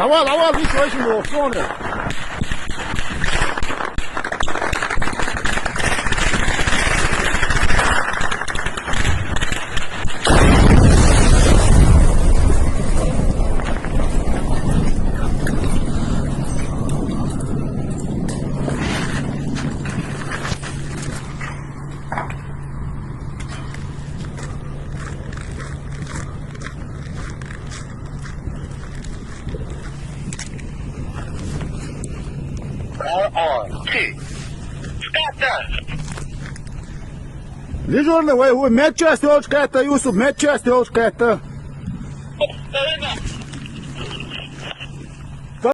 Давай, вище его, сонный. Two. Stop that. Дежурный, медчасть, Олочка, это Юсуп, медчасть, Олочка, это...